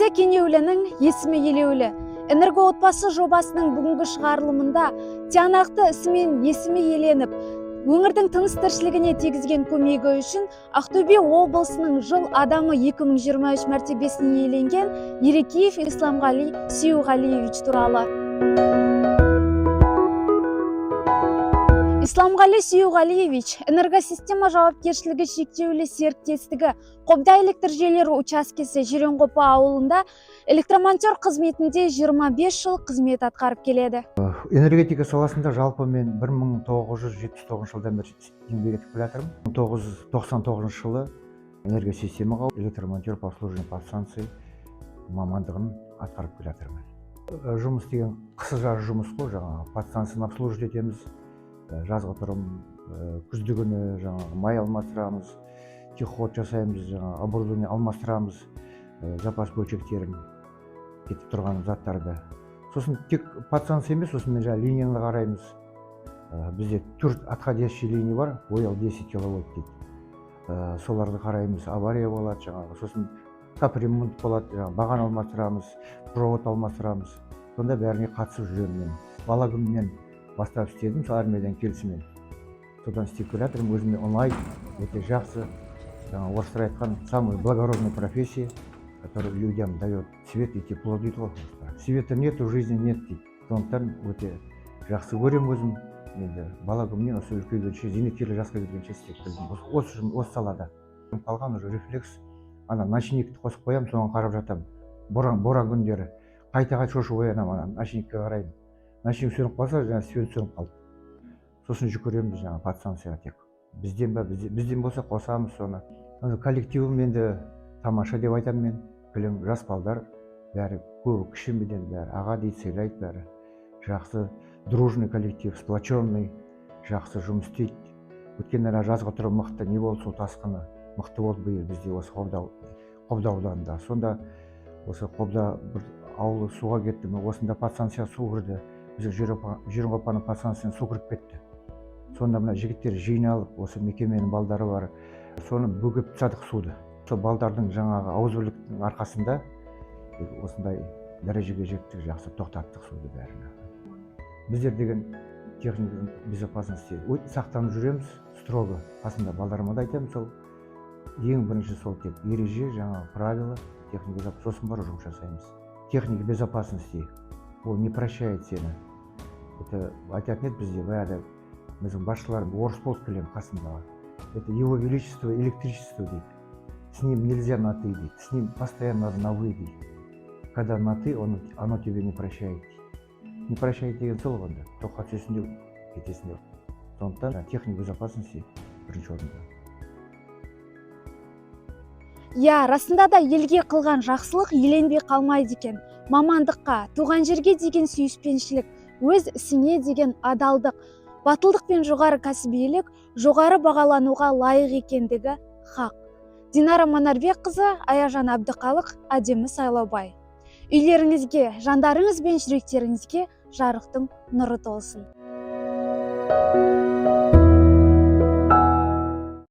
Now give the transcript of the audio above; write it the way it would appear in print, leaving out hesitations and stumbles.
Әсия Кенеуленің есімі елеулі. Энерго отбасы жобасының бүгінгі шығарылымында тиянақты ісімен есімі еленіп, өңірдің тыныс тіршілігіне тегізген көмегі үшін Ақтөбе облысының жыл адамы 2023 мәртебесін иеленген Ерекеев Исламғали Сүйеуғалиевич туралы. Исламғали Сүйеуғалиевич энергосистема жауапкершілігі шектеулі серіктестігі Қобда электр желілері учаскесі Жиренқопа ауылында электромонтер қызметінде 25 жыл қызмет атқарып келеді. Энергетика саласында жалпы мен 1979 жылдан бері еңбек етіп келе жатырмын. 1999 жылы энергосистемаға электромонтер по обслуживанию подстанции мамандығын атқарып келе жатырмын. Жұмыс деген қысы-жазы жұмыс қой, жаңағы подстанцияны обслуживать етеміз. Жазғы тұрым, күзді күні май алмастырамыз, техход жасаймыз, оборудование алмастырамыз, запас бөлшектерін кетіп тұрған заттарды. Сосын тек подстанция емес, сосын мен линияны қараймыз. Бізде 4 отходящий линия бар, ойал 10 киловольт дейді. Соларды қараймыз, авария болады, сосын капремонт болады, баған алмастырамыз, провод алмастырамыз. Сонда бәріне қатысып жүремін мен. Бала күнімнен бастап істедім, армиядан келісімен. Содан істеп келе жатырмын, өзіме ұнайды, өте жақсы. Орыстар айтқан самая благородная профессия, которая людям дает свет и тепло дейді ғой. Света нету, жизни нет дейді. Сондықтан өте жақсы көремін өзім. Енді бала күнімнен осы үлкейгенше, зейнеткерлік жасқа келгенше істеп келдім. Осы салада. Қалған уже рефлекс. Ана ночникті қосып қоямын, соған қарап жатамын. Боран күндері. Қайта шошып оянамын, ночникке қараймын. Ночник сөніп қалса, свет сөніп қалды. Сосын жүгіреміз подстанцияға тек. Бізден болса қосамыз соны. Коллективім енді тамаша деп айтамын мен. Білем, жас балдар, бәрі көбі кішімеден бәрі, аға дейді, сыйлайды бәрі. Жақсы, дружный коллектив, сплоченный, жақсы жұмыс істейді. Өткен жазғы тұрып мықты, не болды су тасқыны, мықты болды биыл бізде осы Қобда ауданында. Сонда осы Қобда бір ауылы суға кетті, осында подстанция су кірді. Жиренқопаның подстанциясына су кіріп кетті. Сонда мына жігіттер жиналып, осы мекеменің балдары бар, соны бөгеп тастадық суды. Сол балдардың ауызбірліктің арқасында осындай дәрежеге жеттік, жақсы тоқтаттық суды бәріне. Біздер деген техника безопасности сақтанып жүреміз, строго. Қасында балдарыма да айтамын, сол ең бірінші сол тек ереже, правила, техника безопасности, сосын бар жұмыс жасаймыз. Техника безопасности ол не прощает сені. Это айтатын еді бізде, бәрі біздің басшылар орыс болып келем қасындағы. Это его величество электричество дейді. С ним нельзя на ты дейді. С ним постоянно на вы дейді. Когда на ты, оно тебе не прощает. Не прощает деген сол ғанда. Тоққа түсесің деп, кетесің деп. Сондықтан техника безопасности бірінші орында. Расында да елге қылған жақсылық еленбей қалмайды екен. Мамандыққа, туған жерге деген сүйіспеншілік, өз ісіне деген адалдық, батылдық пен жоғары кәсібилік жоғары бағалануға лайық екендігі хақ. Динара Манарбекқызы, Аяжан Әбдіқалық, Әдемі Сайлаубай. Үйлеріңізге, жандарыңыз бен жүректеріңізге жарықтың нұры толсын.